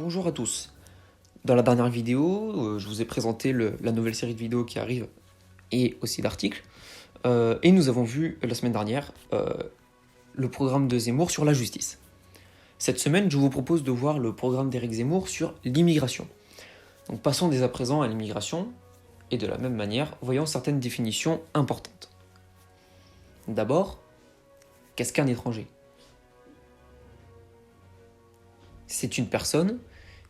Bonjour à tous. Dans la dernière vidéo, je vous ai présenté la nouvelle série de vidéos qui arrive et aussi d'articles. Et nous avons vu la semaine dernière le programme de Zemmour sur la justice. Cette semaine, je vous propose de voir le programme d'Éric Zemmour sur l'immigration. Donc passons dès à présent à l'immigration et de la même manière, voyons certaines définitions importantes. D'abord, qu'est-ce qu'un étranger ? C'est une personne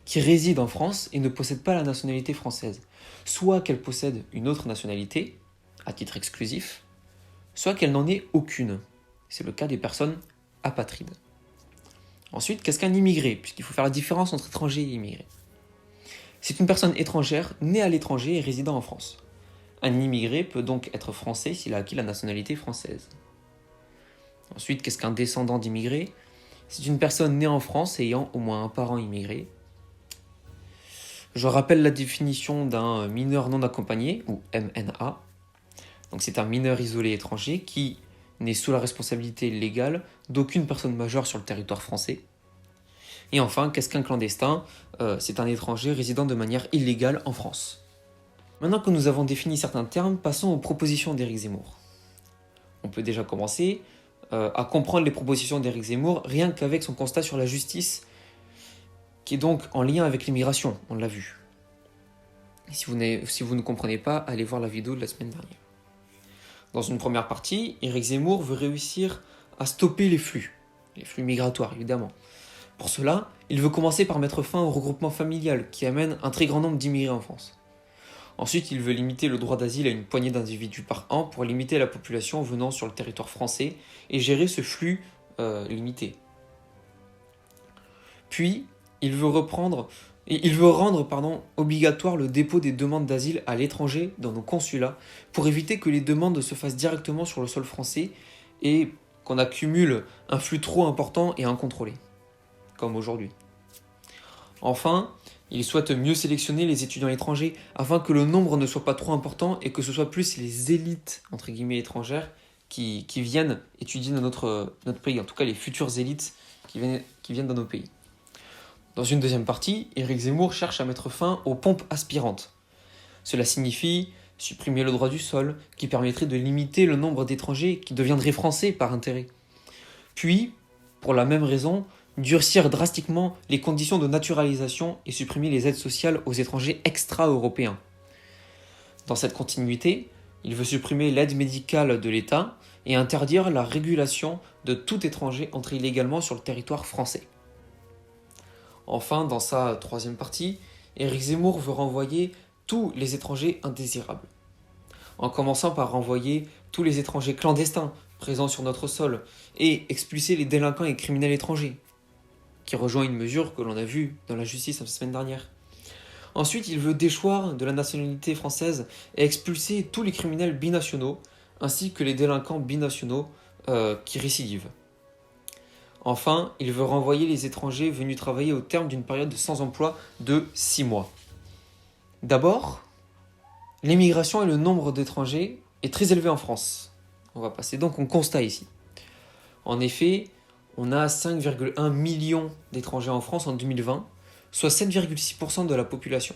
qui réside en France et ne possède pas la nationalité française, soit qu'elle possède une autre nationalité, à titre exclusif, soit qu'elle n'en ait aucune. C'est le cas des personnes apatrides. Ensuite, qu'est-ce qu'un immigré, puisqu'il faut faire la différence entre étranger et immigré. C'est une personne étrangère née à l'étranger et résidant en France. Un immigré peut donc être français s'il a acquis la nationalité française. Ensuite, qu'est-ce qu'un descendant d'immigré ? C'est une personne née en France et ayant au moins un parent immigré. Je rappelle la définition d'un mineur non accompagné, ou MNA. Donc c'est un mineur isolé étranger qui n'est sous la responsabilité légale d'aucune personne majeure sur le territoire français. Et enfin, qu'est-ce qu'un clandestin ? C'est un étranger résidant de manière illégale en France. Maintenant que nous avons défini certains termes, passons aux propositions d'Éric Zemmour. On peut déjà commencer à comprendre les propositions d'Éric Zemmour rien qu'avec son constat sur la justice, qui est donc en lien avec l'immigration, on l'a vu. Si vous ne comprenez pas, allez voir la vidéo de la semaine dernière. Dans une première partie, Éric Zemmour veut réussir à stopper les flux migratoires évidemment. Pour cela, il veut commencer par mettre fin au regroupement familial qui amène un très grand nombre d'immigrés en France. Ensuite, il veut limiter le droit d'asile à une poignée d'individus par an pour limiter la population venant sur le territoire français et gérer ce flux limité. Puis, il veut rendre obligatoire le dépôt des demandes d'asile à l'étranger dans nos consulats pour éviter que les demandes se fassent directement sur le sol français et qu'on accumule un flux trop important et incontrôlé, comme aujourd'hui. Enfin, il souhaite mieux sélectionner les étudiants étrangers afin que le nombre ne soit pas trop important et que ce soit plus les élites, entre guillemets, étrangères qui viennent étudier dans notre pays, en tout cas les futures élites qui viennent dans nos pays. Dans une deuxième partie, Éric Zemmour cherche à mettre fin aux pompes aspirantes. Cela signifie supprimer le droit du sol, qui permettrait de limiter le nombre d'étrangers qui deviendraient français par intérêt. Puis, pour la même raison, durcir drastiquement les conditions de naturalisation et supprimer les aides sociales aux étrangers extra-européens. Dans cette continuité, il veut supprimer l'aide médicale de l'État et interdire la régulation de tout étranger entré illégalement sur le territoire français. Enfin, dans sa troisième partie, Éric Zemmour veut renvoyer tous les étrangers indésirables. En commençant par renvoyer tous les étrangers clandestins présents sur notre sol et expulser les délinquants et criminels étrangers, qui rejoint une mesure que l'on a vue dans la justice la semaine dernière. Ensuite, il veut déchoir de la nationalité française et expulser tous les criminels binationaux, ainsi que les délinquants binationaux qui récidivent. Enfin, il veut renvoyer les étrangers venus travailler au terme d'une période sans emploi de 6 mois. D'abord, l'immigration et le nombre d'étrangers est très élevé en France. On va passer donc au constat ici. En effet, on a 5,1 millions d'étrangers en France en 2020, soit 7,6% de la population.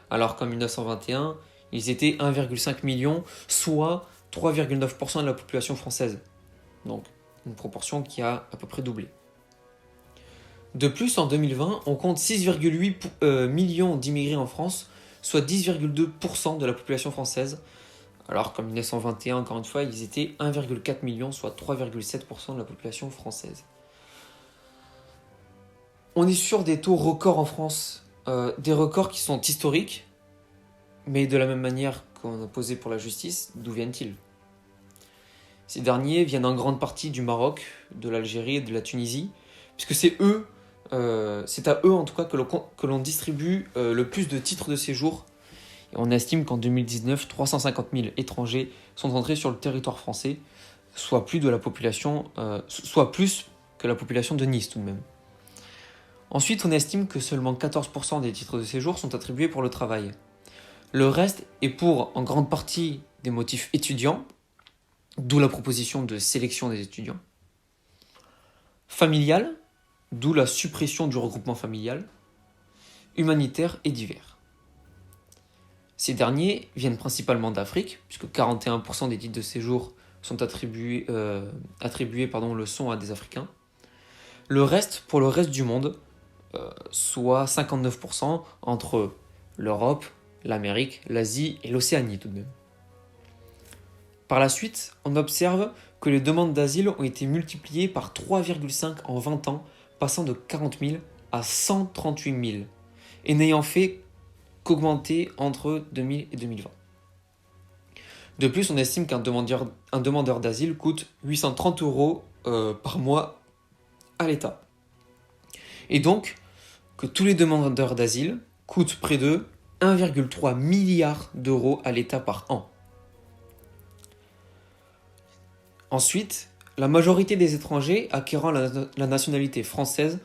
Alors qu'en 1921, ils étaient 1,5 million, soit 3,9% de la population française. Donc, une proportion qui a à peu près doublé. De plus, en 2020, on compte 6,8 millions d'immigrés en France, soit 10,2% de la population française, alors qu'en 1921, encore une fois, ils étaient 1,4 million, soit 3,7% de la population française. On est sur des taux records en France, des records qui sont historiques, mais de la même manière qu'on a posé pour la justice, d'où viennent-ils ? Ces derniers viennent en grande partie du Maroc, de l'Algérie et de la Tunisie, puisque c'est à eux en tout cas que l'on distribue le plus de titres de séjour. Et on estime qu'en 2019, 350 000 étrangers sont entrés sur le territoire français, soit plus que la population de Nice tout de même. Ensuite, on estime que seulement 14% des titres de séjour sont attribués pour le travail. Le reste est pour en grande partie des motifs étudiants, d'où la proposition de sélection des étudiants. Familial, d'où la suppression du regroupement familial. humanitaires et divers. Ces derniers viennent principalement d'Afrique, puisque 41% des titres de séjour sont attribués le sont à des Africains. Le reste, pour le reste du monde, soit 59% entre l'Europe, l'Amérique, l'Asie et l'Océanie tout de même. Par la suite, on observe que les demandes d'asile ont été multipliées par 3,5 en 20 ans, passant de 40 000 à 138 000, et n'ayant fait qu'augmenter entre 2000 et 2020. De plus, on estime qu'un demandeur d'asile coûte 830 € par mois à l'État. Et donc, que tous les demandeurs d'asile coûtent près de 1,3 milliard d'euros à l'État par an. Ensuite, la majorité des étrangers acquérant la nationalité française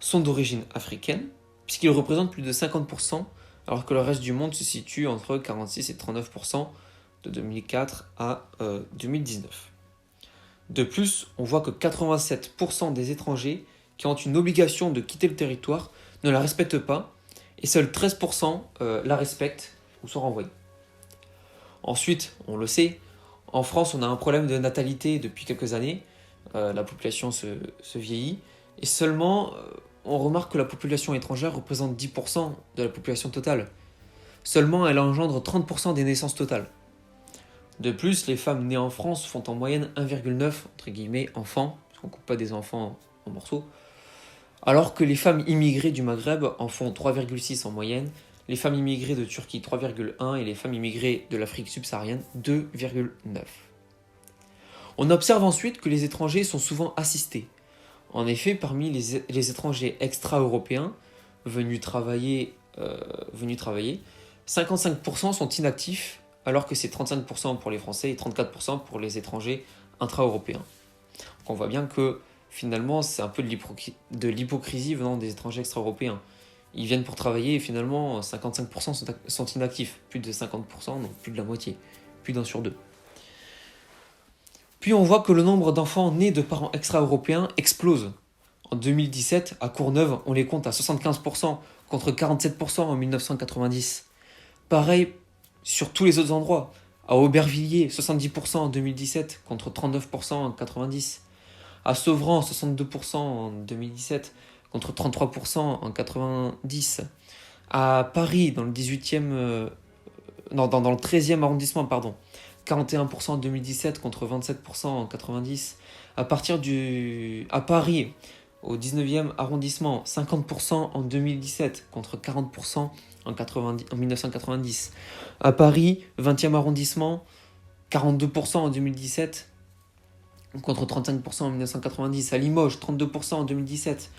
sont d'origine africaine, puisqu'ils représentent plus de 50%, alors que le reste du monde se situe entre 46 et 39% de 2004 à 2019. De plus, on voit que 87% des étrangers qui ont une obligation de quitter le territoire ne la respectent pas, et seuls 13% la respectent ou sont renvoyés. Ensuite, on le sait, en France, on a un problème de natalité depuis quelques années. La population se vieillit. Et seulement, on remarque que la population étrangère représente 10% de la population totale. Seulement, elle engendre 30% des naissances totales. De plus, les femmes nées en France font en moyenne 1,9 entre guillemets enfants, parce qu'on ne coupe pas des enfants en morceaux, alors que les femmes immigrées du Maghreb en font 3,6 en moyenne, les femmes immigrées de Turquie 3,1 et les femmes immigrées de l'Afrique subsaharienne 2,9. On observe ensuite que les étrangers sont souvent assistés. En effet, parmi les étrangers extra-européens venus travailler, 55% sont inactifs, alors que c'est 35% pour les Français et 34% pour les étrangers intra-européens. Donc on voit bien que finalement c'est un peu de l'hypocrisie venant des étrangers extra-européens. Ils viennent pour travailler et finalement 55% sont inactifs, plus de 50%, donc plus de la moitié, plus d'1 sur 2. Puis on voit que le nombre d'enfants nés de parents extra-européens explose. En 2017, à Courneuve, on les compte à 75% contre 47% en 1990. Pareil sur tous les autres endroits. À Aubervilliers, 70% en 2017 contre 39% en 1990. À Sauvran, 62% en 2017 contre 33% en 1990. À Paris, dans le 13e arrondissement, 41% en 2017 contre 27% en 1990. À Paris, au 19e arrondissement, 50% en 2017 contre 40% en 1990. À Paris, 20e arrondissement, 42% en 2017 contre 35% en 1990. À Limoges, 32% en 2017,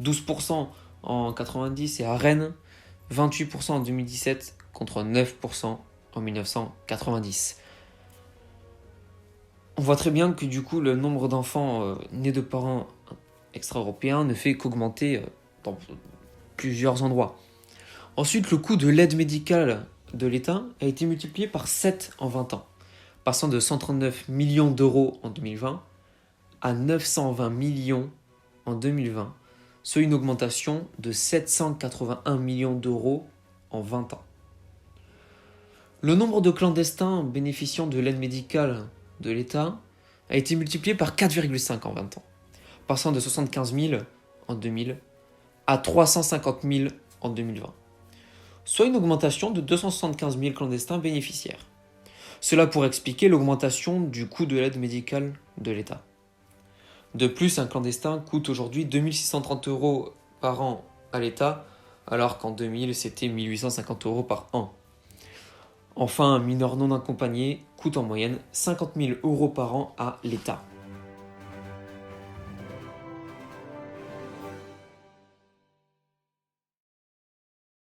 12% en 1990. Et à Rennes, 28% en 2017 contre 9% en 1990. On voit très bien que du coup le nombre d'enfants nés de parents extra-européens ne fait qu'augmenter dans plusieurs endroits. Ensuite, le coût de l'aide médicale de l'État a été multiplié par 7 en 20 ans, passant de 139 millions d'euros en 2020 à 920 millions en 2020, soit une augmentation de 781 millions d'euros en 20 ans. Le nombre de clandestins bénéficiant de l'aide médicale de l'État a été multiplié par 4,5 en 20 ans, passant de 75 000 en 2000 à 350 000 en 2020, soit une augmentation de 275 000 clandestins bénéficiaires. Cela pourrait expliquer l'augmentation du coût de l'aide médicale de l'État. De plus, un clandestin coûte aujourd'hui 2 630 € par an à l'État, alors qu'en 2000, c'était 1 850 € par an. Enfin, un mineur non accompagné coûte en moyenne 50 000 € par an à l'État.